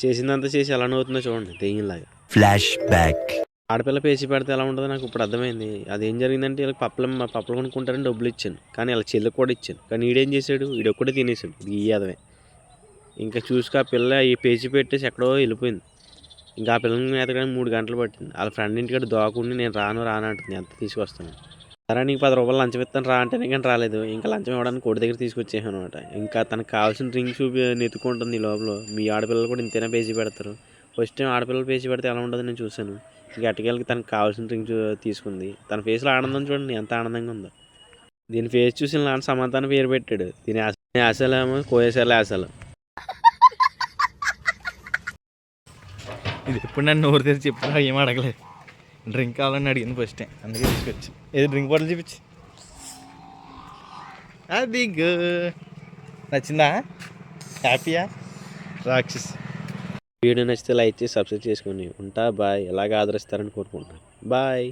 చేసిందంతా చేసి ఎలా నవ్వుతుందో చూడండి దెయ్యంలాగా. Flash back. ఆడపిల్ల పేచి పెడితే ఎలా ఉంటుందో నాకు ఇప్పుడు అర్థమైంది. అదేం జరిగిందంటే వీళ్ళకి పప్పులు కొనుక్కుంటారని డబ్బులు ఇచ్చాను, కానీ వాళ్ళ చెల్లికి కూడా ఇచ్చాను. కానీ ఈడేం చేశాడు, ఈడొక్కడే తినేసాడు. ఇది ఇయ్యదమే. ఇంకా చూసుకు ఆ పిల్ల ఈ పేచి పెట్టేసి ఎక్కడో వెళ్ళిపోయింది. ఇంకా ఆ పిల్లల్ని ఎతకడానికి 3 గంటలు పట్టింది. వాళ్ళ ఫ్రెండ్ ఇంటికాడ దాక్కుండి నేను రాను అంటుంది. ఎంత తీసుకొస్తాను, సరే నీకు 10 రూపాయలు లంచం ఇస్తాను రా అంటేనే కానీ రాలేదు. ఇంకా లంచం ఇవ్వడానికి కోడి దగ్గర తీసుకొచ్చేసాను అనమాట. ఇంకా తనకు కావాల్సిన రింగ్ నెత్తుకుంటుంది ఈ లోపల. మీ ఆడపిల్లలు కూడా ఇంతేనా పేచి పెడతారు. ఫస్ట్ టైం ఆడపిల్లలు పేచి పెడితే ఎలా ఉంటుందో నేను చూశాను. ఇంకా ఎట్టకేళ్ళకి తనకు కావాల్సిన రింగ్ తీసుకుంది. తన ఫేస్లో ఆనందం చూడండి ఎంత ఆనందంగా ఉందో. దీని ఫేస్ చూసి నాన్న సమాధానం పేరు పెట్టాడు. దీని ఆశలేమో కోయేసాలు ఆశలు. ఇది ఎప్పుడు నన్ను నోరు తెరిచి చెప్తున్నా ఏం అడగలేదు. డ్రింక్ కావాలని అడిగింది ఫస్ట్ టైం, అందుకే తీసుకొచ్చి. ఏది డ్రింక్ బాటిల్ చూపించి. అది నచ్చిందా? హ్యాపీయా? రాక్షస్. వీడియో నచ్చితే లైక్ చేసి సబ్స్క్రైబ్ చేసుకొని ఉంటా. బాయ్. ఎలాగ ఆదరిస్తారని కోరుకుంటున్నాను. బాయ్.